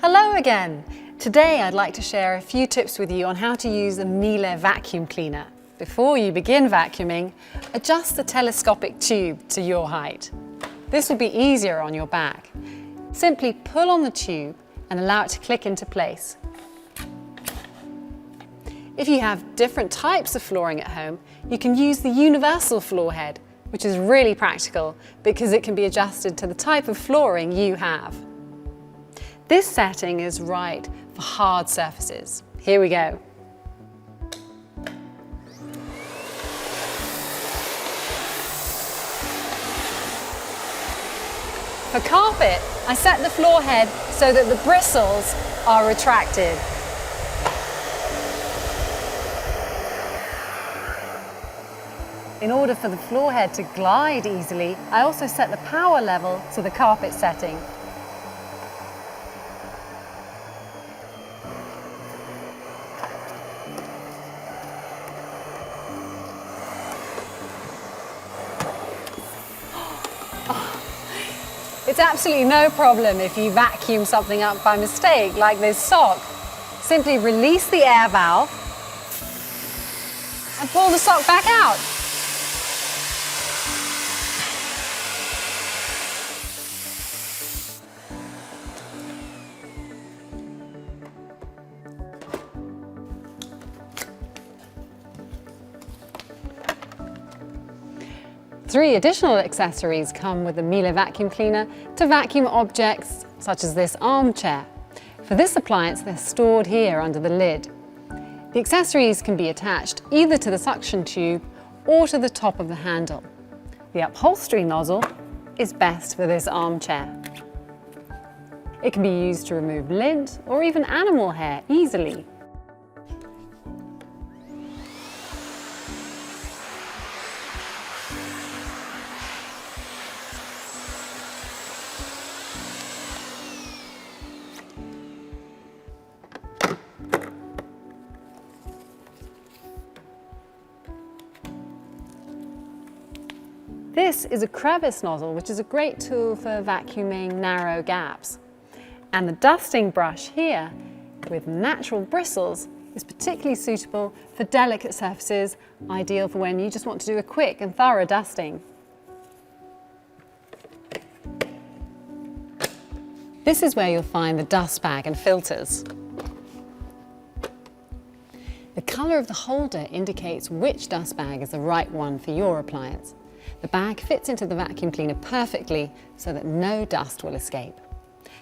Hello again! Today I'd like to share a few tips with you on how to use a Miele vacuum cleaner. Before you begin vacuuming, adjust the telescopic tube to your height. This will be easier on your back. Simply pull on the tube and allow it to click into place. If you have different types of flooring at home, you can use the universal floor head, which is really practical because it can be adjusted to the type of flooring you have. This setting is right for hard surfaces. Here we go. For carpet, I set the floor head so that the bristles are retracted. In order for the floor head to glide easily, I also set the power level to the carpet setting. It's absolutely no problem if you vacuum something up by mistake, like this sock. Simply release the air valve and pull the sock back out. Three additional accessories come with the Miele vacuum cleaner to vacuum objects such as this armchair. For this appliance, they're stored here under the lid. The accessories can be attached either to the suction tube or to the top of the handle. The upholstery nozzle is best for this armchair. It can be used to remove lint or even animal hair easily. This is a crevice nozzle, which is a great tool for vacuuming narrow gaps. And the dusting brush here, with natural bristles, is particularly suitable for delicate surfaces, ideal for when you just want to do a quick and thorough dusting. This is where you'll find the dust bag and filters. The colour of the holder indicates which dust bag is the right one for your appliance. The bag fits into the vacuum cleaner perfectly so that no dust will escape.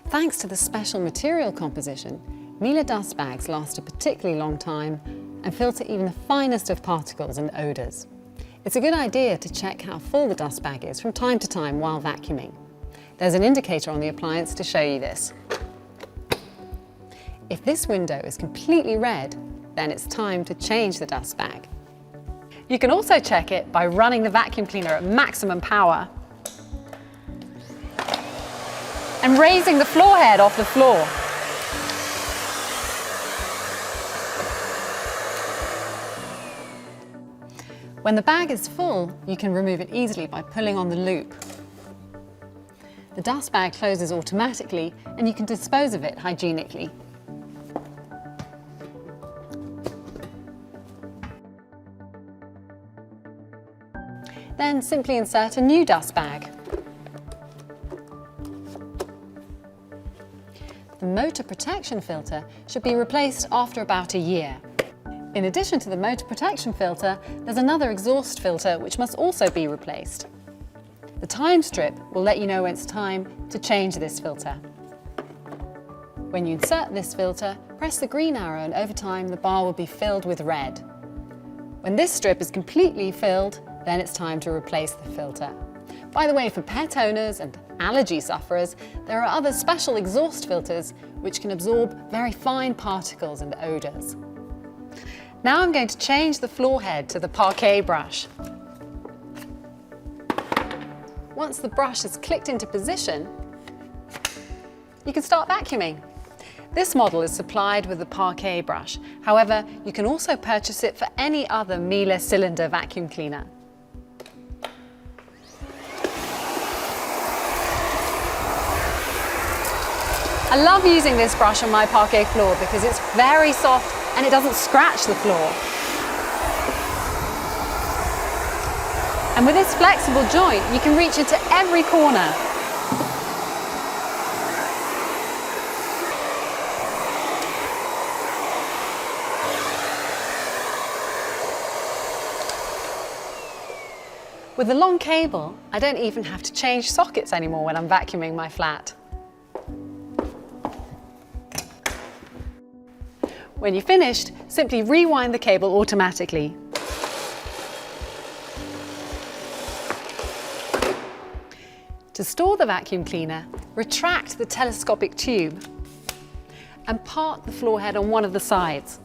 Thanks to the special material composition, Miele dust bags last a particularly long time and filter even the finest of particles and odours. It's a good idea to check how full the dust bag is from time to time while vacuuming. There's an indicator on the appliance to show you this. If this window is completely red, then it's time to change the dust bag. You can also check it by running the vacuum cleaner at maximum power and raising the floor head off the floor. When the bag is full, you can remove it easily by pulling on the loop. The dust bag closes automatically and you can dispose of it hygienically. Then simply insert a new dust bag. The motor protection filter should be replaced after about a year. In addition to the motor protection filter, there's another exhaust filter which must also be replaced. The time strip will let you know when it's time to change this filter. When you insert this filter, press the green arrow and over time the bar will be filled with red. When this strip is completely filled, then it's time to replace the filter. By the way, for pet owners and allergy sufferers, there are other special exhaust filters which can absorb very fine particles and odours. Now I'm going to change the floor head to the Parquet brush. Once the brush is clicked into position, you can start vacuuming. This model is supplied with the Parquet brush. However, you can also purchase it for any other Miele cylinder vacuum cleaner. I love using this brush on my parquet floor because it's very soft and it doesn't scratch the floor. And with this flexible joint, you can reach into every corner. With the long cable, I don't even have to change sockets anymore when I'm vacuuming my flat. When you're finished, simply rewind the cable automatically. To store the vacuum cleaner, retract the telescopic tube and part the floor head on one of the sides.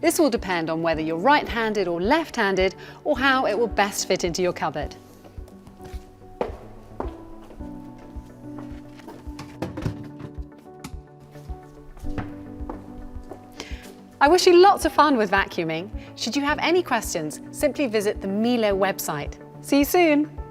This will depend on whether you're right-handed or left-handed, or how it will best fit into your cupboard. I wish you lots of fun with vacuuming. Should you have any questions, simply visit the Miele website. See you soon!